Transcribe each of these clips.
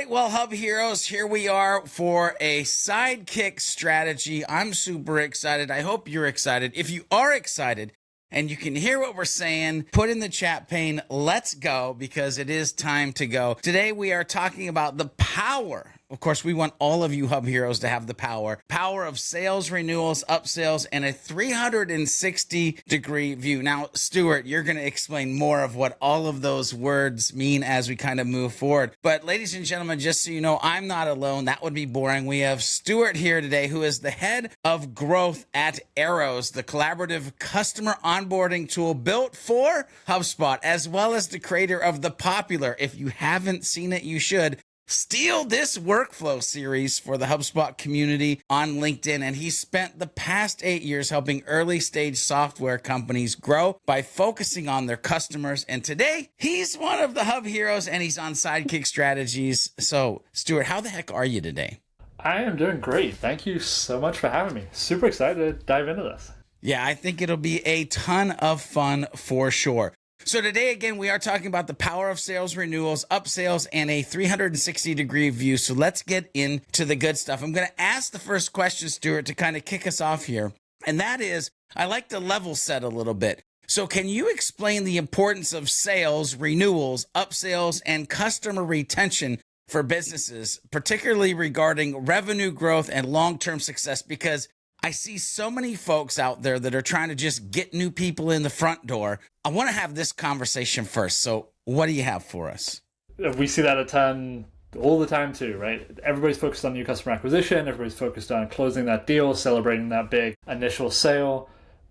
right, well, Hub Heroes, here we are for a sidekick strategy. I'm super excited. I hope you're excited. If you are excited and you can hear what we're saying, put in the chat pane, let's go, because it is time to go. Today, we are talking about the power. Of course, we want all of you Hub Heroes to have the power of sales, renewals, upsells, and a 360-degree view. Now, Stuart, you're going to explain more of what all of those words mean as we kind of move forward. But ladies and gentlemen, just so you know, I'm not alone. That would be boring. We have Stuart here today, who is the head of growth at Arrows, the collaborative customer onboarding tool built for HubSpot, as well as the creator of the popular, if you haven't seen it, you should, Steal This Workflow series for the HubSpot community on LinkedIn. And he spent the past 8 years helping early stage software companies grow by focusing on their customers. And today he's one of the Hub Heroes and he's on Sidekick Strategies. So Stuart, how the heck are you today? I am doing great. Thank you so much for having me. Super excited to dive into this. Yeah, I think it'll be a ton of fun for sure. So today, again, we are talking about the power of sales, renewals, upsells, and a 360-degree view. So let's get into the good stuff. I'm going to ask the first question, Stuart, to kind of kick us off here. And that is, I like to level set a little bit. So can you explain the importance of sales, renewals, upsells, and customer retention for businesses, particularly regarding revenue growth and long-term success? Because I see so many folks out there that are trying to just get new people in the front door. I want to have this conversation first. So what do you have for us? We see that a ton all the time too, right? Everybody's focused on new customer acquisition. Everybody's focused on closing that deal, celebrating that big initial sale.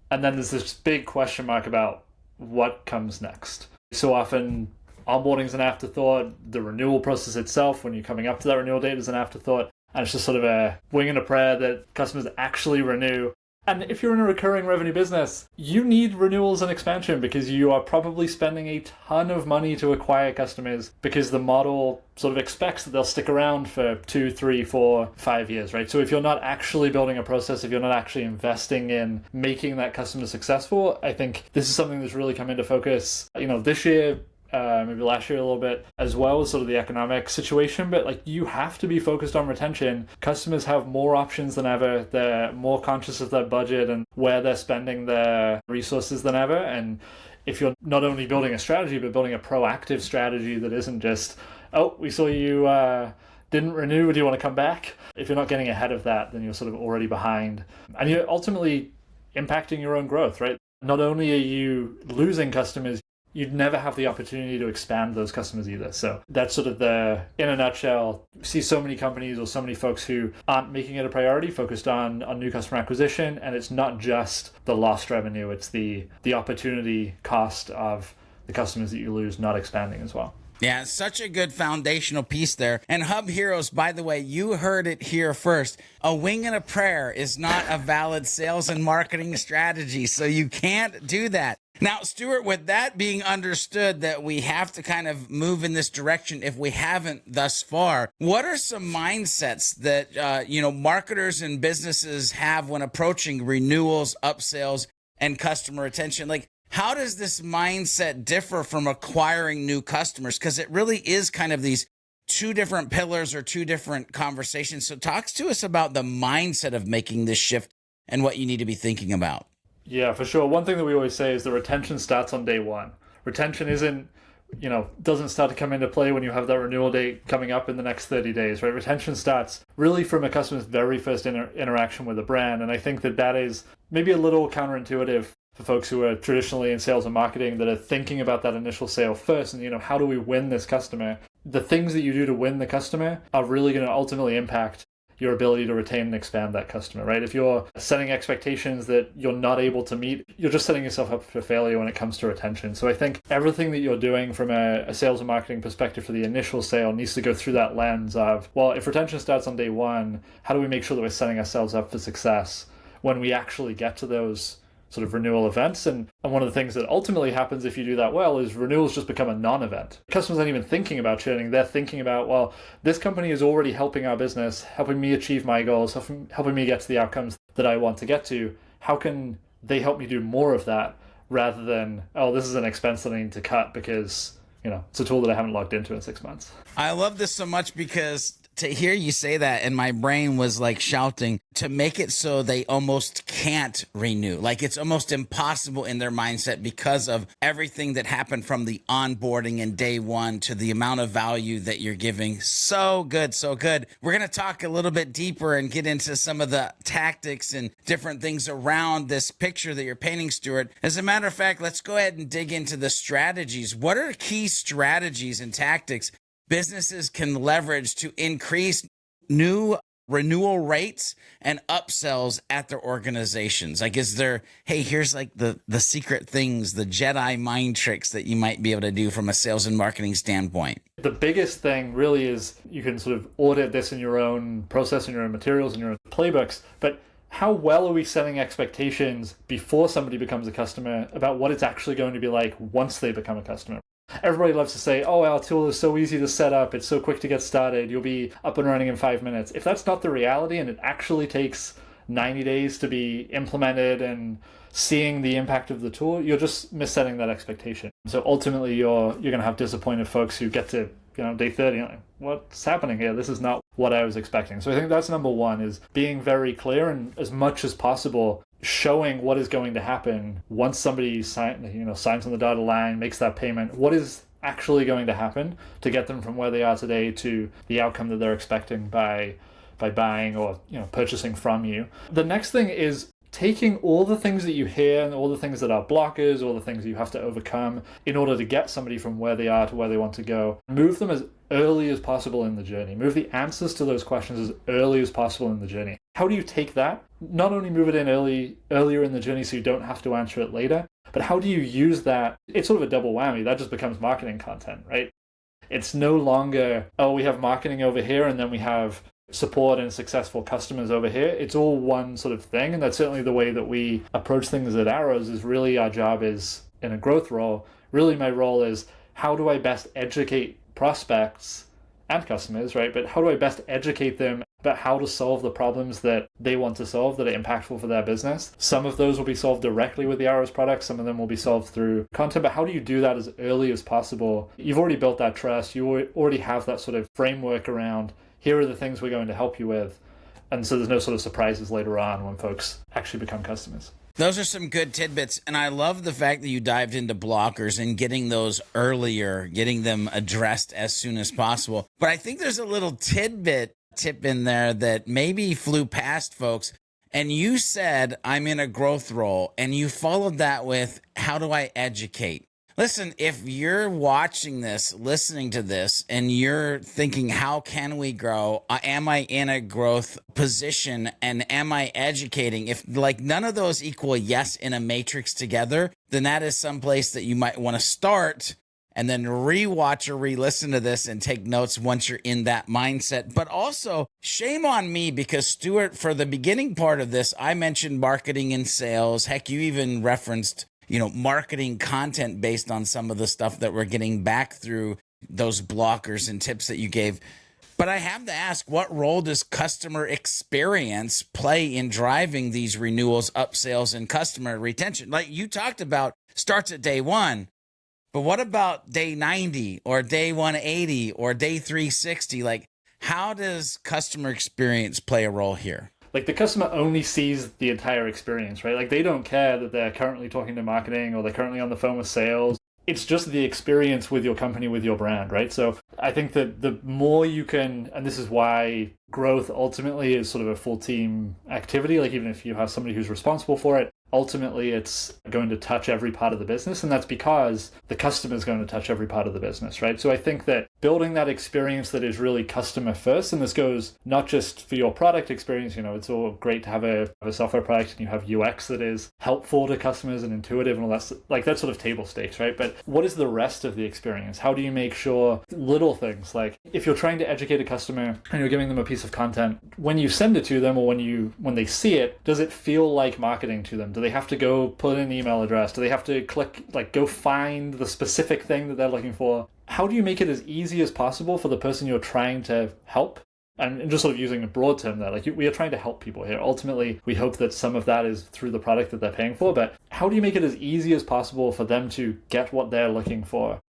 And then there's this big question mark about what comes next. So often onboarding is an afterthought. The renewal process itself, when you're coming up to that renewal date, is an afterthought. And it's just sort of a wing and a prayer that customers actually renew. And if you're in a recurring revenue business, you need renewals and expansion because you are probably spending a ton of money to acquire customers because the model sort of expects that they'll stick around for 2, 3, 4, 5 years, right? So if you're not actually building a process, if you're not actually investing in making that customer successful, I think this is something that's really come into focus, this year, maybe last year a little bit, as well as sort of the economic situation. But like, you have to be focused on retention. Customers have more options than ever. They're more conscious of their budget and where they're spending their resources than ever. And if you're not only building a strategy, but building a proactive strategy that isn't just, oh, we saw you didn't renew, do you want to come back? If you're not getting ahead of that, then you're sort of already behind. And you're ultimately impacting your own growth, right? Not only are you losing customers, you'd never have the opportunity to expand those customers either. So that's sort of in a nutshell. You see so many companies or so many folks who aren't making it a priority, focused on new customer acquisition. And it's not just the lost revenue, it's the opportunity cost of the customers that you lose not expanding as well. Yeah, such a good foundational piece there. And Hub Heroes, by the way, you heard it here first. A wing and a prayer is not a valid sales and marketing strategy, so you can't do that. Now, Stuart, with that being understood that we have to kind of move in this direction if we haven't thus far, what are some mindsets that, marketers and businesses have when approaching renewals, upsells, and customer retention? Like, how does this mindset differ from acquiring new customers? Because it really is kind of these two different pillars or two different conversations. So talk to us about the mindset of making this shift and what you need to be thinking about. Yeah, for sure. One thing that we always say is the retention starts on day one. Retention doesn't start to come into play when you have that renewal date coming up in the next 30 days, right? Retention starts really from a customer's very first interaction with a brand. And I think that is maybe a little counterintuitive for folks who are traditionally in sales and marketing that are thinking about that initial sale first and, how do we win this customer? The things that you do to win the customer are really going to ultimately impact your ability to retain and expand that customer, right? If you're setting expectations that you're not able to meet, you're just setting yourself up for failure when it comes to retention. So I think everything that you're doing from a sales and marketing perspective for the initial sale needs to go through that lens of, well, if retention starts on day one, how do we make sure that we're setting ourselves up for success when we actually get to those sort of renewal events? And one of the things that ultimately happens if you do that well is renewals just become a non-event. Customers aren't even thinking about churning. They're thinking about, well, this company is already helping our business, helping me achieve my goals, helping me get to the outcomes that I want to get to. How can they help me do more of that rather than, oh, this is an expense that I need to cut because it's a tool that I haven't logged into in 6 months. I love this so much because to hear you say that, and my brain was like shouting to make it so they almost can't renew. Like it's almost impossible in their mindset because of everything that happened from the onboarding and day one to the amount of value that you're giving. So good, so good. We're going to talk a little bit deeper and get into some of the tactics and different things around this picture that you're painting, Stuart. As a matter of fact, let's go ahead and dig into the strategies. What are key strategies and tactics businesses can leverage to increase new renewal rates and upsells at their organizations? Like, is there, hey, here's like the secret things, the Jedi mind tricks that you might be able to do from a sales and marketing standpoint? The biggest thing really is you can sort of audit this in your own process, in your own materials, in your own playbooks, but how well are we setting expectations before somebody becomes a customer about what it's actually going to be like once they become a customer? Everybody loves to say, oh, our tool is so easy to set up, it's so quick to get started, you'll be up and running in 5 minutes. If that's not the reality and it actually takes 90 days to be implemented and seeing the impact of the tool, you're just missetting that expectation. So ultimately you're going to have disappointed folks who get to day 30, like, what's happening here? This is not what I was expecting. So I think that's number one, is being very clear and as much as possible showing what is going to happen once somebody signs on the dotted line, makes that payment. What is actually going to happen to get them from where they are today to the outcome that they're expecting by buying or purchasing from you. The next thing is taking all the things that you hear and all the things that are blockers, all the things you have to overcome in order to get somebody from where they are to where they want to go. Move them as early as possible in the journey. Move the answers to those questions as early as possible in the journey. How do you take that? Not only move it in earlier in the journey so you don't have to answer it later, but how do you use that? It's sort of a double whammy. That just becomes marketing content, right? It's no longer, oh, we have marketing over here and then we have support and successful customers over here. It's all one sort of thing. And that's certainly the way that we approach things at Arrows. Is really our job is in a growth role. Really my role is, how do I best educate prospects and customers, right? But how do I best educate them about how to solve the problems that they want to solve that are impactful for their business? Some of those will be solved directly with the Arrows product. Some of them will be solved through content. But how do you do that as early as possible? You've already built that trust. You already have that sort of framework around, here are the things we're going to help you with. And so there's no sort of surprises later on when folks actually become customers. Those are some good tidbits. And I love the fact that you dived into blockers and getting those earlier, getting them addressed as soon as possible. But I think there's a little tip in there that maybe flew past folks. And you said, I'm in a growth role. And you followed that with, how do I educate? Listen, if you're watching this, listening to this, and you're thinking, how can we grow? Am I in a growth position? And am I educating? If like none of those equal yes in a matrix together, then that is someplace that you might want to start and then rewatch or re-listen to this and take notes once you're in that mindset. But also, shame on me, because Stuart, for the beginning part of this, I mentioned marketing and sales. Heck, you even referenced marketing content based on some of the stuff that we're getting back through those blockers and tips that you gave. But I have to ask, what role does customer experience play in driving these renewals, upsales, and customer retention? Like you talked about, starts at day one, but what about day 90 or day 180 or day 360? Like, how does customer experience play a role here? Like the customer only sees the entire experience, right? Like they don't care that they're currently talking to marketing or they're currently on the phone with sales. It's just the experience with your company, with your brand, right? So I think that the more you can, and this is why growth ultimately is sort of a full team activity, like even if you have somebody who's responsible for it, ultimately it's going to touch every part of the business. And that's because the customer is going to touch every part of the business, right? So I think that building that experience that is really customer first, and this goes not just for your product experience, it's all great to have a software product and you have UX that is helpful to customers and intuitive and all that, like that's sort of table stakes, right? But what is the rest of the experience? How do you make sure little things, like if you're trying to educate a customer and you're giving them a piece of content, when you send it to them or when they see it, does it feel like marketing to them? Do they have to go put in an email address? Do they have to click, go find the specific thing that they're looking for? How do you make it as easy as possible for the person you're trying to help? And just sort of using a broad term there, we are trying to help people here. Ultimately, we hope that some of that is through the product that they're paying for, but how do you make it as easy as possible for them to get what they're looking for?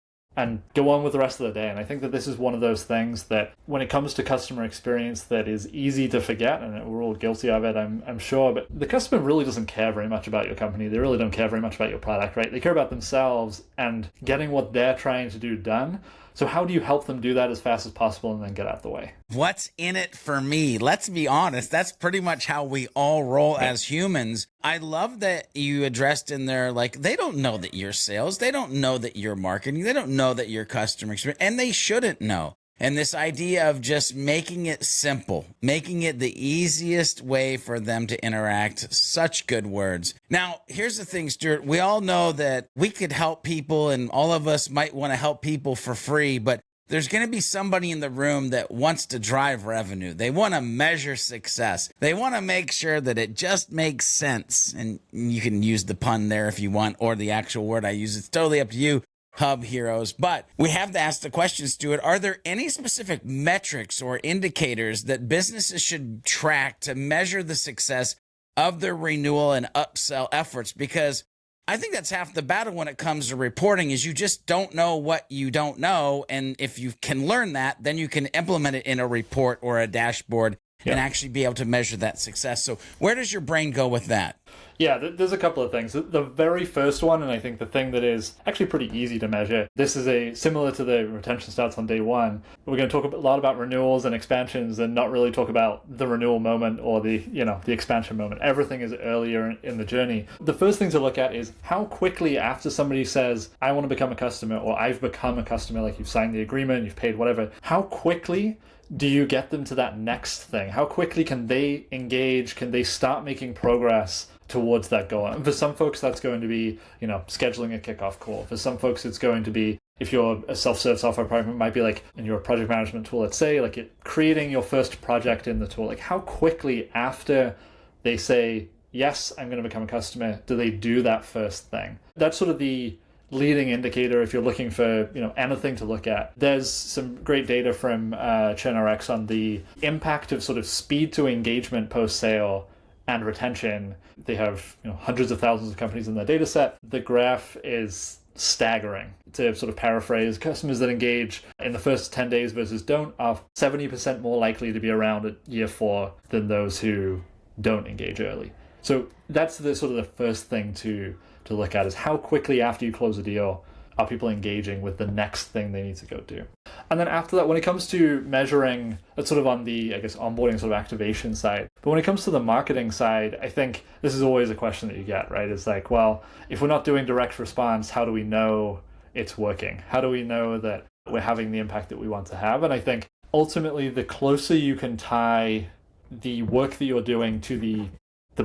and go on with the rest of the day. And I think that this is one of those things that when it comes to customer experience that is easy to forget, and we're all guilty of it, I'm sure, but the customer really doesn't care very much about your company. They really don't care very much about your product, right? They care about themselves and getting what they're trying to do done. So how do you help them do that as fast as possible and then get out of the way? What's in it for me? Let's be honest. That's pretty much how we all roll as humans. I love that you addressed in there, like, they don't know that you're sales. They don't know that you're marketing. They don't know that you're customer experience, and they shouldn't know. And this idea of just making it simple, making it the easiest way for them to interact, such good words. Now, here's the thing, Stuart. We all know that we could help people, and all of us might want to help people for free, but there's going to be somebody in the room that wants to drive revenue. They want to measure success. They want to make sure that it just makes sense. And you can use the pun there if you want, or the actual word I use. It's totally up to you. Hub Heroes. But we have to ask the question, Stuart, are there any specific metrics or indicators that businesses should track to measure the success of their renewal and upsell efforts? Because I think that's half the battle when it comes to reporting, is you just don't know what you don't know. And if you can learn that, then you can implement it in a report or a dashboard and actually be able to measure that success. So where does your brain go with that? Yeah, there's a couple of things. The very first one, and I think the thing that is actually pretty easy to measure, this is similar to the retention stats on day one. We're going to talk a lot about renewals and expansions and not really talk about the renewal moment or the expansion moment. Everything is earlier in the journey. The first thing to look at is how quickly after somebody says, I want to become a customer, or I've become a customer, like you've signed the agreement, you've paid whatever, how quickly do you get them to that next thing? How quickly can they engage? Can they start making progress towards that goal? And for some folks, that's going to be, scheduling a kickoff call. For some folks, it's going to be, if you're a self-serve software product, it might be like in your project management tool, let's say, like creating your first project in the tool. Like how quickly after they say, yes, I'm going to become a customer, do they do that first thing? That's sort of the leading indicator if you're looking for anything to look at. There's some great data from ChurnRx on the impact of sort of speed to engagement post-sale and retention. They have hundreds of thousands of companies in their data set. The graph is staggering. To sort of paraphrase, customers that engage in the first 10 days versus don't are 70% more likely to be around at year 4 than those who don't engage early. So that's the sort of the first thing to look at, is how quickly after you close a deal are people engaging with the next thing they need to go do. And then after that, when it comes to measuring, that's sort of on the, onboarding sort of activation side. But when it comes to the marketing side, I think this is always a question that you get, right? It's like, well, if we're not doing direct response, how do we know it's working? How do we know that we're having the impact that we want to have? And I think ultimately, the closer you can tie the work that you're doing to the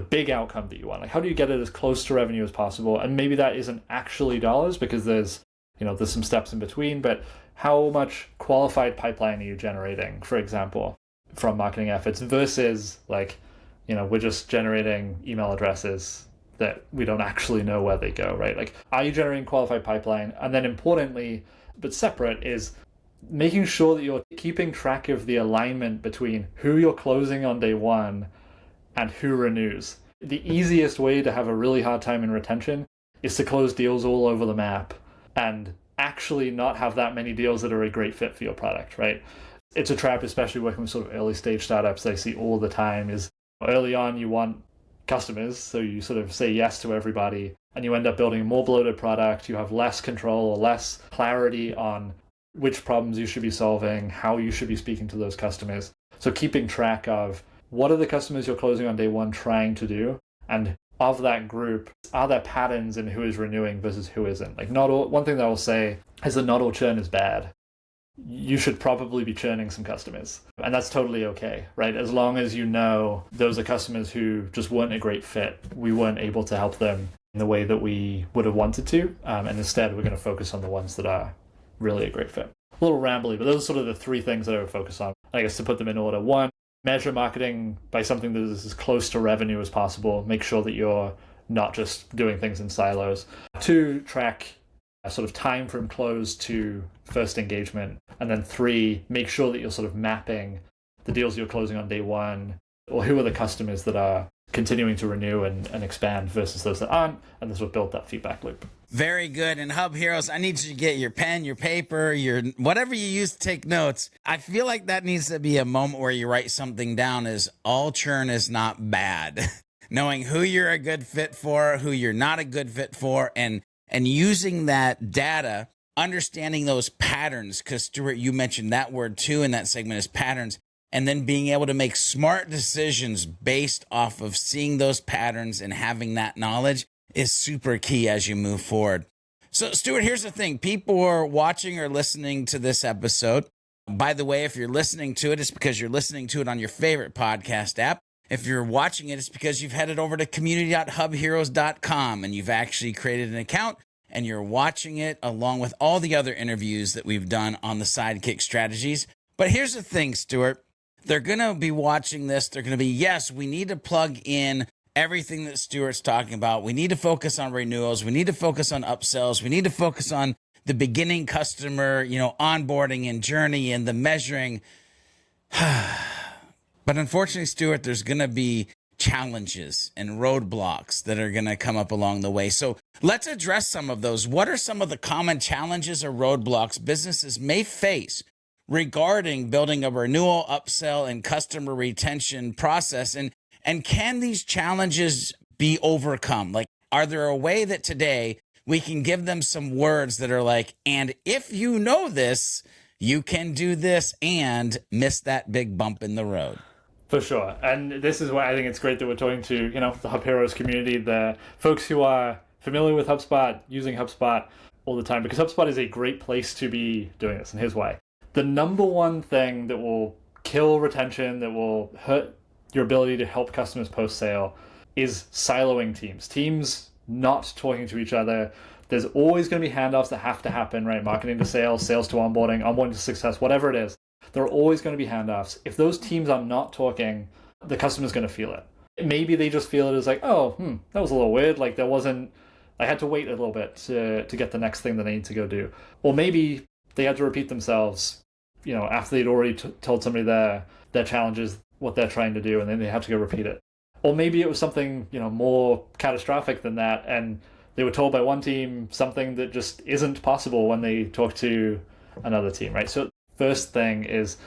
big outcome that you want, like how do you get it as close to revenue as possible? And maybe that isn't actually dollars, because there's some steps in between, but how much qualified pipeline are you generating, for example, from marketing efforts versus we're just generating email addresses that we don't actually know where they go, right? Like, are you generating qualified pipeline? And then importantly, but separate, is making sure that you're keeping track of the alignment between who you're closing on day one and who renews. The easiest way to have a really hard time in retention is to close deals all over the map and actually not have that many deals that are a great fit for your product, right? It's a trap, especially working with sort of early stage startups. I see all the time is early on you want customers, so you sort of say yes to everybody, and you end up building a more bloated product. You have less control or less clarity on which problems you should be solving, how you should be speaking to those customers. So keeping track of what are the customers you're closing on day one trying to do, and of that group, are there patterns in who is renewing versus who isn't? Like, not all, one thing that I will say is that not all churn is bad. You should probably be churning some customers, and that's totally okay, right? As long as you know those are customers who just weren't a great fit. We weren't able to help them in the way that we would have wanted to, and instead we're going to focus on the ones that are really a great fit. A little rambly, but those are sort of the 3 things that I would focus on. I guess to put them in order: 1, measure marketing by something that is as close to revenue as possible. Make sure that you're not just doing things in silos. 2, track a sort of time from close to first engagement. And then 3, make sure that you're sort of mapping the deals you're closing on day one, or who are the customers that are continuing to renew and expand versus those that aren't, and then sort of build that feedback loop. Very good. And Hub Heroes, I need you to get your pen, your paper, your whatever you use to take notes. I feel like that needs to be a moment where you write something down is all churn is not bad. Knowing who you're a good fit for, who you're not a good fit for, and using that data, understanding those patterns, because Stuart, you mentioned that word too in that segment is patterns, and then being able to make smart decisions based off of seeing those patterns and having that knowledge is super key as you move forward. So, Stuart, here's the thing. People are watching or listening to this episode. By the way, if you're listening to it, it's because you're listening to it on your favorite podcast app. If you're watching it, it's because you've headed over to community.hubheroes.com and you've actually created an account and you're watching it along with all the other interviews that we've done on the Sidekick Strategies. But here's the thing, Stuart. They're going to be watching this. They're going to be, yes, we need to plug in everything that Stuart's talking about. We need to focus on renewals. We need to focus on upsells. We need to focus on the beginning customer, onboarding and journey and the measuring. But unfortunately, Stuart, there's going to be challenges and roadblocks that are going to come up along the way. So let's address some of those. What are some of the common challenges or roadblocks businesses may face regarding building a renewal, upsell, and customer retention process? And can these challenges be overcome? Like, are there a way that today we can give them some words that are like, and if you know this, you can do this and miss that big bump in the road? For sure. And this is why I think it's great that we're talking to, the Hub Heroes community, the folks who are familiar with HubSpot, using HubSpot all the time, because HubSpot is a great place to be doing this. And here's why. The number one thing that will kill retention, that will hurt your ability to help customers post-sale is siloing teams. Teams not talking to each other. There's always going to be handoffs that have to happen, right? Marketing to sales, sales to onboarding, onboarding to success, whatever it is. There are always going to be handoffs. If those teams are not talking, the customer's going to feel it. Maybe they just feel it as like, oh, that was a little weird. Like I had to wait a little bit to get the next thing that I need to go do. Or maybe they had to repeat themselves, after they'd already told somebody their challenges, what they're trying to do, and then they have to go repeat it. Or maybe it was something, more catastrophic than that, and they were told by one team something that just isn't possible when they talk to another team, right? So first thing is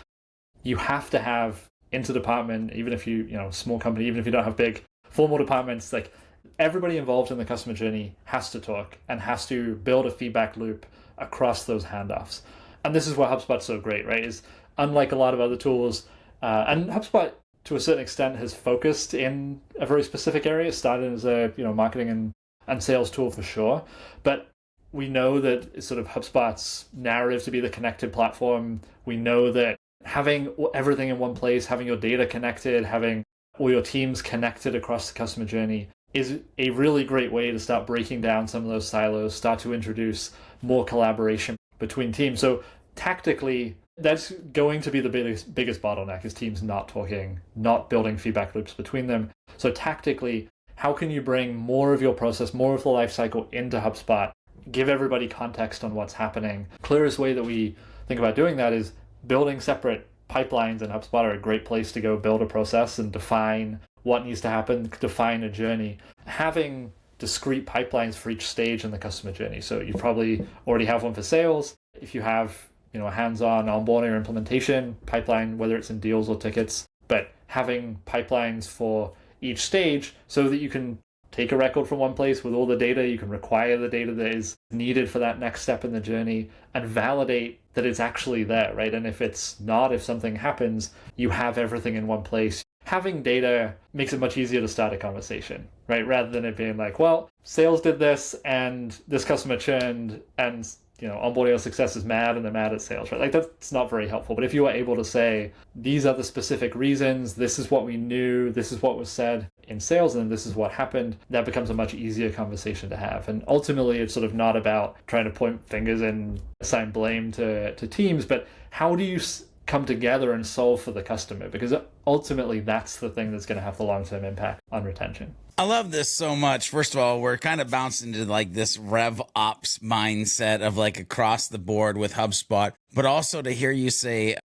you have to have inter-department, even if small company, even if you don't have big formal departments, like everybody involved in the customer journey has to talk and has to build a feedback loop across those handoffs. And this is why HubSpot's so great, right? Is unlike a lot of other tools, and HubSpot to a certain extent has focused in a very specific area. It started as a marketing and sales tool for sure, but we know that it's sort of HubSpot's narrative to be the connected platform. We know that having everything in one place, having your data connected, having all your teams connected across the customer journey is a really great way to start breaking down some of those silos, start to introduce more collaboration between teams. So tactically, that's going to be the biggest bottleneck is teams not talking, not building feedback loops between them. So tactically, how can you bring more of your process, more of the life cycle into HubSpot, give everybody context on what's happening? Clearest way that we think about doing that is building separate pipelines, and HubSpot are a great place to go build a process and define what needs to happen, define a journey. Having discrete pipelines for each stage in the customer journey. So you probably already have one for sales. If you have a hands-on onboarding or implementation pipeline, whether it's in deals or tickets, but having pipelines for each stage so that you can take a record from one place with all the data, you can require the data that is needed for that next step in the journey and validate that it's actually there, right? And if it's not, if something happens, you have everything in one place. Having data makes it much easier to start a conversation, right? Rather than it being like, well, sales did this and this customer churned and onboarding or success is mad and they're mad at sales, right? Like that's not very helpful. But if you are able to say, these are the specific reasons, this is what we knew, this is what was said in sales, and this is what happened, that becomes a much easier conversation to have. And ultimately, it's sort of not about trying to point fingers and assign blame to teams, but how do you come together and solve for the customer? Because ultimately, that's the thing that's going to have the long-term impact on retention. I love this so much. First of all, we're kind of bouncing into like this rev ops mindset of like across the board with HubSpot, but also to hear you say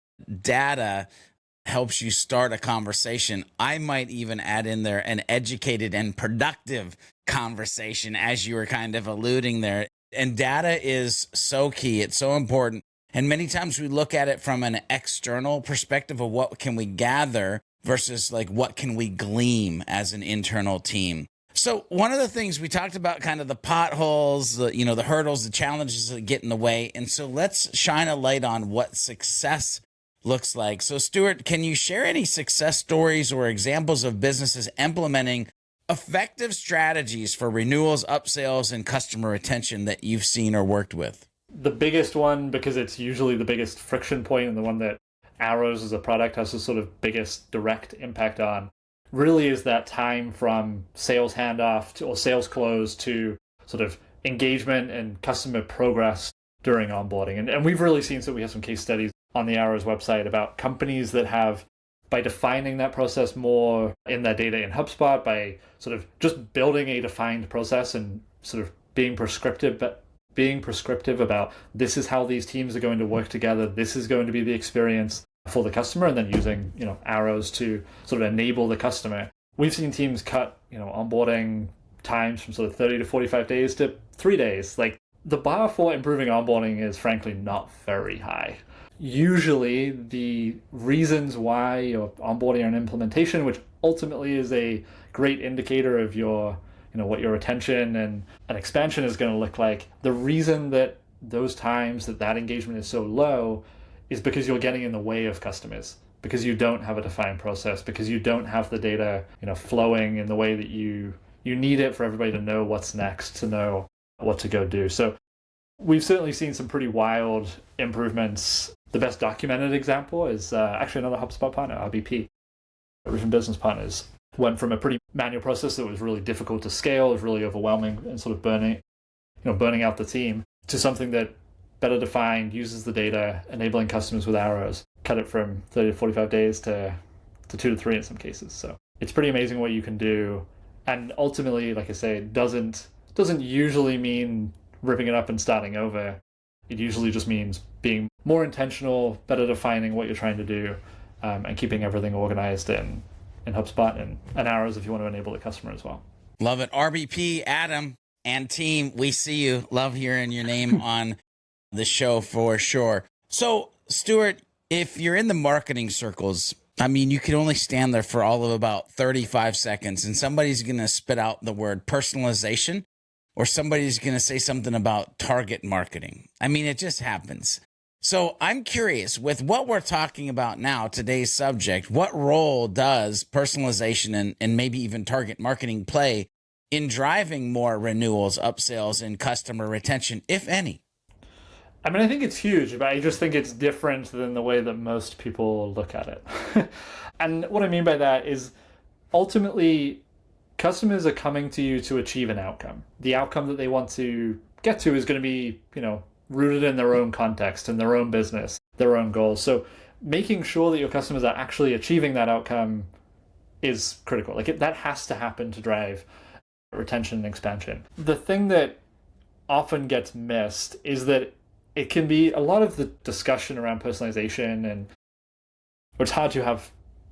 data helps you start a conversation. I might even add in there an educated and productive conversation, as you were kind of alluding there. And data is so key. It's so important. And many times we look at it from an external perspective of what can we gather versus like what can we glean as an internal team. So one of the things we talked about, kind of the potholes, the hurdles, the challenges that get in the way. And so let's shine a light on what success looks like. So Stuart, can you share any success stories or examples of businesses implementing effective strategies for renewals, upsells, and customer retention that you've seen or worked with? The biggest one, because it's usually the biggest friction point and the one that Arrows as a product has the sort of biggest direct impact on, really is that time from sales handoff or sales close to sort of engagement and customer progress during onboarding. And we've really seen, so we have some case studies on the Arrows website about companies that have, by defining that process more in their data in HubSpot, by sort of just building a defined process and sort of being prescriptive about this is how these teams are going to work together, this is going to be the experience for the customer, and then using Arrows to sort of enable the customer. We've seen teams cut onboarding times from sort of 30 to 45 days to 3 days. Like, the bar for improving onboarding is frankly not very high. Usually the reasons why you're onboarding an implementation, which ultimately is a great indicator of your what your retention and expansion is going to look like, the reason that those times that engagement is so low is because you're getting in the way of customers, because you don't have a defined process, because you don't have the data flowing in the way that you need it for everybody to know what's next, to know what to go do. So we've certainly seen some pretty wild improvements. The best documented example is actually another HubSpot partner, RBP, Original Business Partners. Went from a pretty manual process that was really difficult to scale, was really overwhelming and sort of burning out the team, to something that better defined, uses the data, enabling customers with Arrows, cut it from 30 to 45 days to 2 to 3 in some cases. So it's pretty amazing what you can do. And ultimately, like I say, it doesn't usually mean ripping it up and starting over. It usually just means being more intentional, better defining what you're trying to do, and keeping everything organized in HubSpot and Arrows if you want to enable the customer as well. Love it. RBP, Adam, and team, we see you. Love hearing your name on the show for sure. So, Stuart, if you're in the marketing circles, I mean, you can only stand there for all of about 35 seconds, and somebody's going to spit out the word personalization, or somebody's going to say something about target marketing. I mean, it just happens. So I'm curious, with what we're talking about now, today's subject, what role does personalization and maybe even target marketing play in driving more renewals, upsells, and customer retention, if any? I mean, I think it's huge, but I just think it's different than the way that most people look at it. And what I mean by that is, ultimately, customers are coming to you to achieve an outcome. The outcome that they want to get to is going to be, rooted in their own context, in their own business, their own goals. So making sure that your customers are actually achieving that outcome is critical. That has to happen to drive retention and expansion. The thing that often gets missed is that it can be a lot of the discussion around personalization, and it's hard to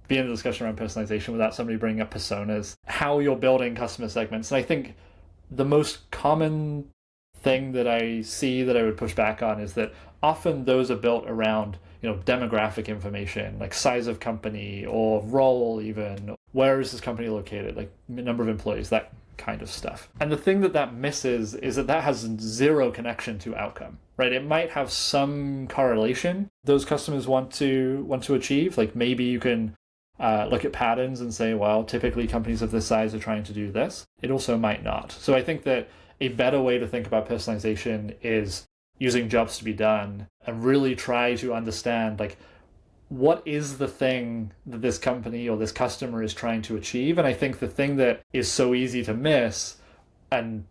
be in a discussion around personalization without somebody bringing up personas, how you're building customer segments. And I think the most common thing that I see that I would push back on is that often those are built around demographic information, like size of company or role, even where is this company located, like number of employees, that kind of stuff. And the thing that misses is that has zero connection to outcome, right? It might have some correlation those customers want to achieve. Like, maybe you can look at patterns and say, well, typically companies of this size are trying to do this. It also might not. So I think that a better way to think about personalization is using jobs to be done and really try to understand, like, what is the thing that this company or this customer is trying to achieve. And I think the thing that is so easy to miss and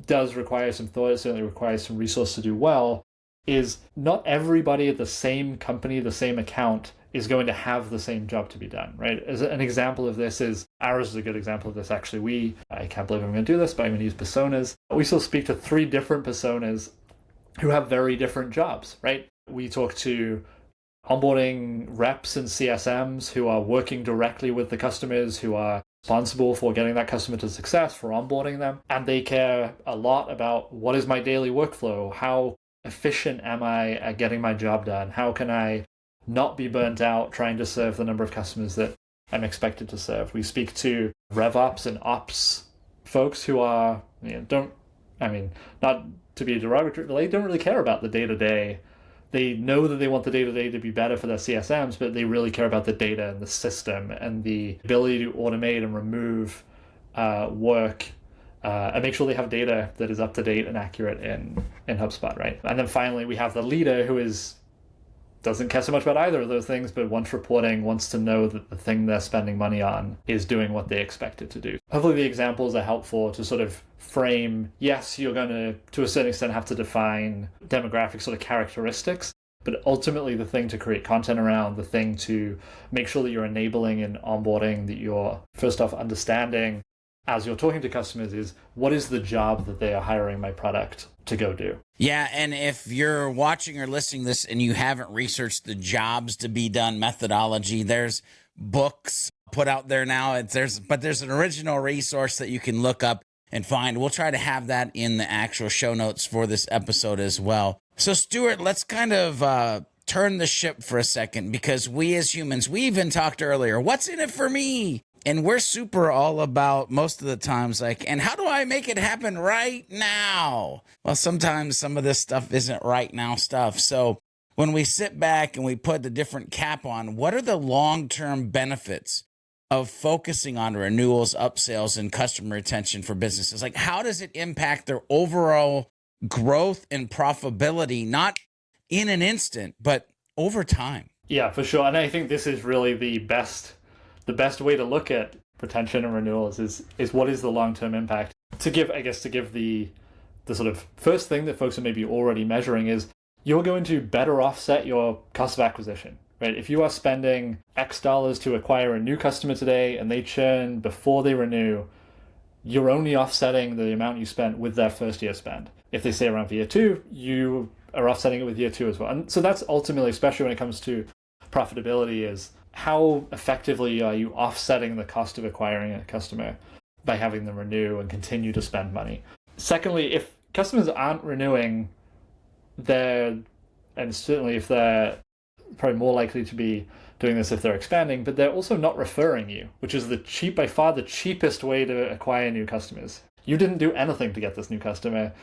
does require some thought, it certainly requires some resource to do well, is not everybody at the same company, the same account, is going to have the same job to be done, right? As an example of this is, Arrows is a good example of this, actually. I can't believe I'm going to do this, but I'm going to use personas. We still speak to 3 different personas who have very different jobs, right? We talk to onboarding reps and CSMs who are working directly with the customers, who are responsible for getting that customer to success, for onboarding them. And they care a lot about what is my daily workflow? How efficient am I at getting my job done? How can I not be burnt out trying to serve the number of customers that I'm expected to serve? We speak to RevOps and Ops folks who are, not to be derogatory, they don't really care about the day-to-day. They know that they want the day-to-day to be better for their CSMs, but they really care about the data and the system and the ability to automate and remove work and make sure they have data that is up to date and accurate in HubSpot, right? And then finally, we have the leader who doesn't care so much about either of those things, but wants reporting, wants to know that the thing they're spending money on is doing what they expect it to do. Hopefully the examples are helpful to sort of frame, yes, you're going to a certain extent, have to define demographic sort of characteristics, but ultimately the thing to create content around, the thing to make sure that you're enabling and onboarding, that you're first off understanding as you're talking to customers is, what is the job that they are hiring my product to go do? Yeah, and if you're watching or listening to this and you haven't researched the jobs to be done methodology, there's books put out there now. But there's an original resource that you can look up and find. We'll try to have that in the actual show notes for this episode as well. So Stuart, let's kind of turn the ship for a second, because we as humans, we even talked earlier, what's in it for me? And we're super all about most of the times like, and how do I make it happen right now? Well, sometimes some of this stuff isn't right now stuff. So when we sit back and we put the different cap on, what are the long-term benefits of focusing on renewals, upsells, and customer retention for businesses? Like, how does it impact their overall growth and profitability, not in an instant, but over time? Yeah, for sure. And I think this is really the best way to look at retention and renewals is what is the long-term impact. To give the sort of first thing that folks are maybe already measuring is you're going to better offset your cost of acquisition, right? If you are spending X dollars to acquire a new customer today and they churn before they renew, you're only offsetting the amount you spent with their first year spend. If they stay around for year two, you are offsetting it with year two as well. And so that's ultimately, especially when it comes to profitability, is how effectively are you offsetting the cost of acquiring a customer by having them renew and continue to spend money? Secondly, if customers aren't renewing, and certainly if they're probably more likely to be doing this if they're expanding, but they're also not referring you, which is by far the cheapest way to acquire new customers. You didn't do anything to get this new customer.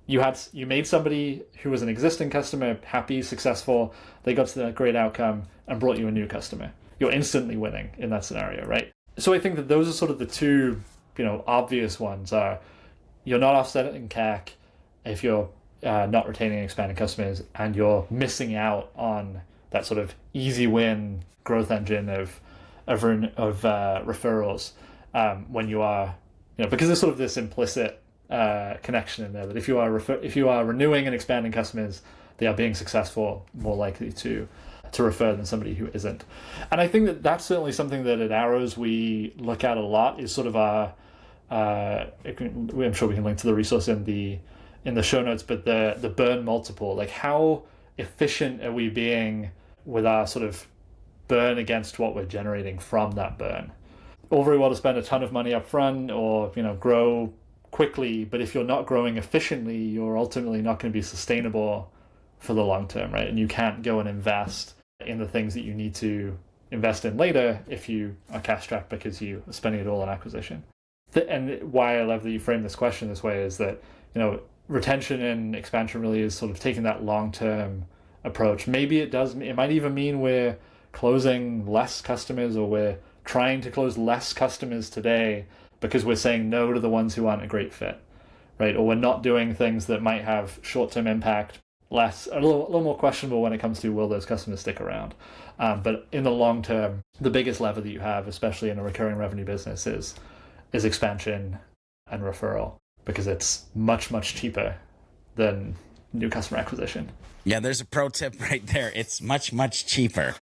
You made somebody who was an existing customer happy, successful, they got to the great outcome and brought you a new customer. You're instantly winning in that scenario, right? So I think that those are sort of the two, obvious ones are you're not offsetting CAC if you're not retaining and expanding customers, and you're missing out on that sort of easy win growth engine of referrals when you are, because there's sort of this implicit connection in there that if you are renewing and expanding customers, they are being successful, more likely to refer than somebody who isn't. And I think that that's certainly something that at Arrows we look at a lot, is sort of our I'm sure we can link to the resource in the show notes, but the burn multiple, like how efficient are we being with our sort of burn against what we're generating from that burn. All very well to spend a ton of money up front or grow quickly, but if you're not growing efficiently, you're ultimately not going to be sustainable for the long term, right? And you can't go and invest in the things that you need to invest in later if you are cash strapped because you are spending it all on acquisition. And why I love that you frame this question this way is that retention and expansion really is sort of taking that long-term approach. Maybe it might even mean we're closing less customers, or we're trying to close less customers today because we're saying no to the ones who aren't a great fit, right? Or we're not doing things that might have short-term impact, a little more questionable when it comes to will those customers stick around. But in the long term, the biggest lever that you have, especially in a recurring revenue business, is expansion and referral, because it's much, much cheaper than new customer acquisition. Yeah, there's a pro tip right there. It's much, much cheaper.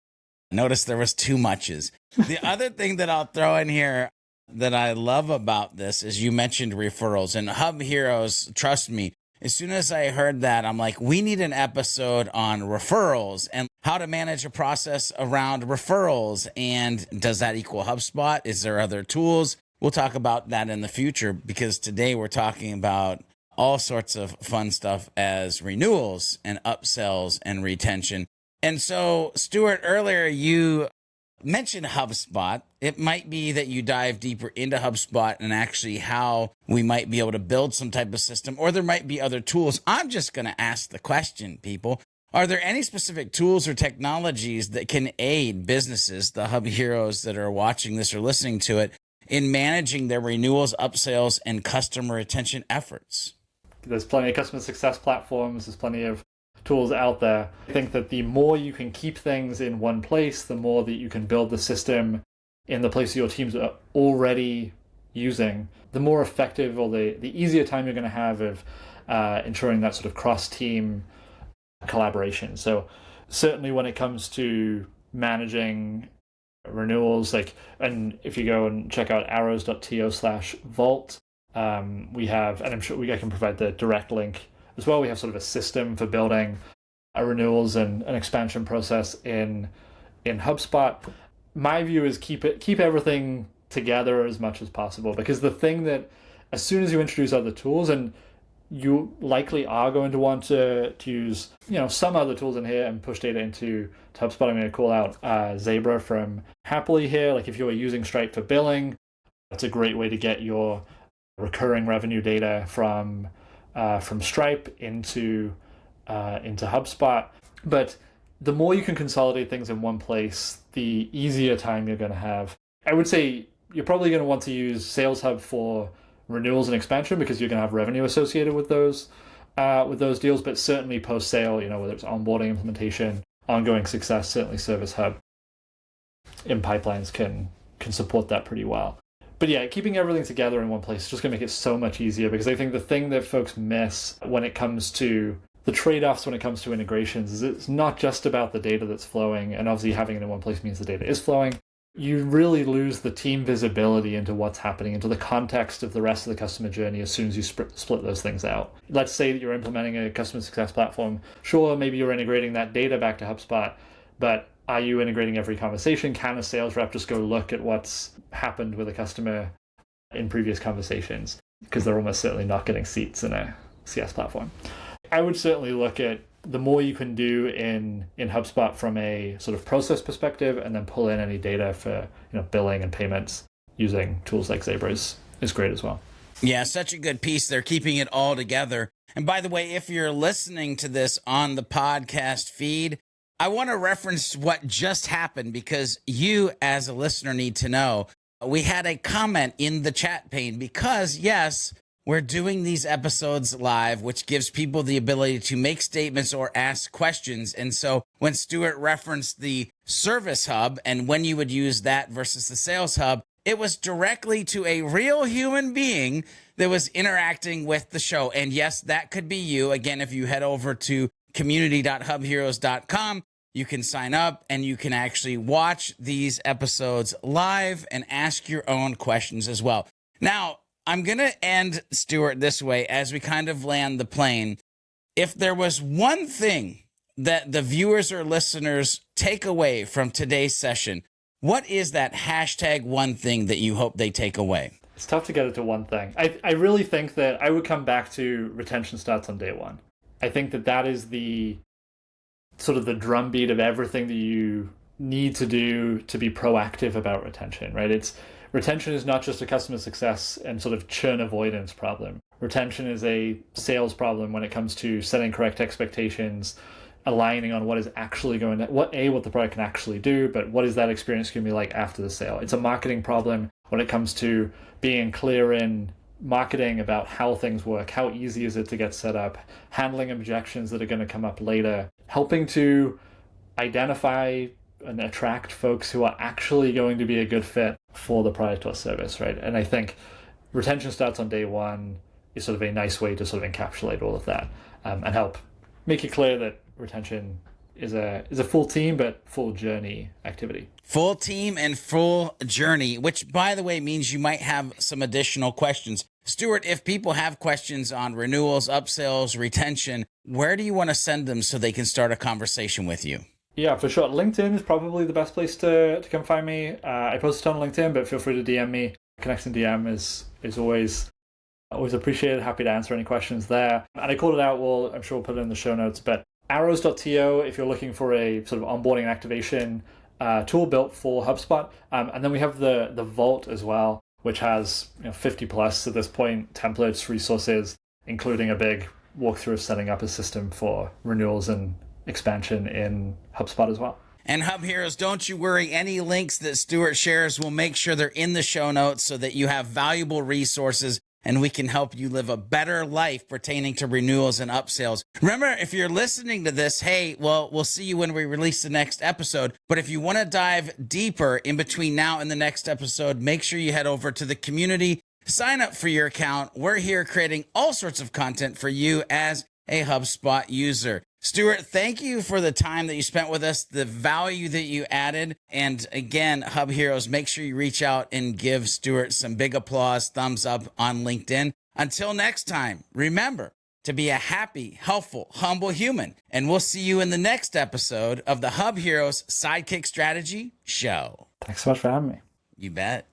Notice there was two muches. The other thing that I'll throw in here that I love about this is you mentioned referrals, and HubHeroes, trust me, as soon as I heard that, I'm like, we need an episode on referrals and how to manage a process around referrals. And does that equal HubSpot? Is there other tools? we'll talk about that in the future, because today we're talking about all sorts of fun stuff as renewals and upsells and retention. And so, Stuart, earlier you mentioned HubSpot. It might be that you dive deeper into HubSpot and actually how we might be able to build some type of system, or there might be other tools. I'm just going to ask the question, people. Are there any specific tools or technologies that can aid businesses, the Hub Heroes that are watching this or listening to it, in managing their renewals, upsells, and customer retention efforts? There's plenty of customer success platforms. There's plenty of tools out there. I think that the more you can keep things in one place, the more that you can build the system in the place your teams are already using, the more effective, or the easier time you're going to have of ensuring that sort of cross-team collaboration. So certainly when it comes to managing renewals, and if you go and check out arrows.to/vault, we have, and I'm sure I can provide the direct link as well, we have sort of a system for building a renewals and an expansion process in HubSpot. My view is keep everything together as much as possible, because the thing that, as soon as you introduce other tools, and you likely are going to want to use some other tools in here and push data into HubSpot. I'm going to call out Zebra from Happily here. Like if you're using Stripe for billing, that's a great way to get your recurring revenue data from Stripe into HubSpot. But the more you can consolidate things in one place, the easier time you're going to have. I would say you're probably going to want to use Sales Hub for renewals and expansion, because you're going to have revenue associated with those deals. But certainly post sale, whether it's onboarding, implementation, ongoing success, certainly Service Hub in pipelines can support that pretty well. But yeah, keeping everything together in one place is just going to make it so much easier, because I think the thing that folks miss when it comes to the trade-offs, when it comes to integrations, is it's not just about the data that's flowing, and obviously having it in one place means the data is flowing. You really lose the team visibility into what's happening, into the context of the rest of the customer journey as soon as you split those things out. Let's say that you're implementing a customer success platform. Sure, maybe you're integrating that data back to HubSpot, but are you integrating every conversation? Can a sales rep just go look at what's happened with a customer in previous conversations? Because they're almost certainly not getting seats in a CS platform. I would certainly look at the more you can do in HubSpot from a sort of process perspective, and then pull in any data for billing and payments using tools like Zebra is great as well. Yeah, such a good piece. They're keeping it all together. And by the way, if you're listening to this on the podcast feed, I want to reference what just happened, because you as a listener need to know. We had a comment in the chat pane, because yes, we're doing these episodes live, which gives people the ability to make statements or ask questions. And so when Stuart referenced the Service Hub and when you would use that versus the Sales Hub, it was directly to a real human being that was interacting with the show. And yes, that could be you. Again, if you head over to community.hubheroes.com, you can sign up and you can actually watch these episodes live and ask your own questions as well. Now, I'm going to end, Stuart, this way as we kind of land the plane. If there was one thing that the viewers or listeners take away from today's session, what is that hashtag one thing that you hope they take away? It's tough to get it to one thing. I really think that I would come back to retention starts on day one. I think that is the sort of the drumbeat of everything that you need to do to be proactive about retention, right? Retention is not just a customer success and sort of churn avoidance problem. Retention is a sales problem when it comes to setting correct expectations, aligning on what is actually what the product can actually do, but what is that experience going to be like after the sale. It's a marketing problem when it comes to being clear in marketing about how things work, how easy is it to get set up, handling objections that are going to come up later, helping to identify and attract folks who are actually going to be a good fit for the product or service, right? And I think retention starts on day one is sort of a nice way to sort of encapsulate all of that and help make it clear that retention is a full team but full journey activity. Full team and full journey, which by the way means you might have some additional questions. Stuart, if people have questions on renewals, upsells, retention, where do you want to send them so they can start a conversation with you? Yeah, for sure. LinkedIn is probably the best place to come find me. I post a ton on LinkedIn, but feel free to DM me. Connecting DM is always appreciated. Happy to answer any questions there. And I called it out, I'm sure we'll put it in the show notes, but arrows.to if you're looking for a sort of onboarding and activation tool built for HubSpot. And then we have the Vault as well, which has 50 plus at this point templates, resources, including a big walkthrough of setting up a system for renewals and expansion in HubSpot as well. And Hub Heroes, don't you worry. Any links that Stuart shares, we'll make sure they're in the show notes so that you have valuable resources and we can help you live a better life pertaining to renewals and upsells. Remember, if you're listening to this, hey, well, we'll see you when we release the next episode. But if you want to dive deeper in between now and the next episode, make sure you head over to the community, sign up for your account. We're here creating all sorts of content for you as a HubSpot user. Stuart, thank you for the time that you spent with us, the value that you added. And again, Hub Heroes, make sure you reach out and give Stuart some big applause, thumbs up on LinkedIn. Until next time, remember to be a happy, helpful, humble human. And we'll see you in the next episode of the Hub Heroes Sidekick Strategy Show. Thanks so much for having me. You bet.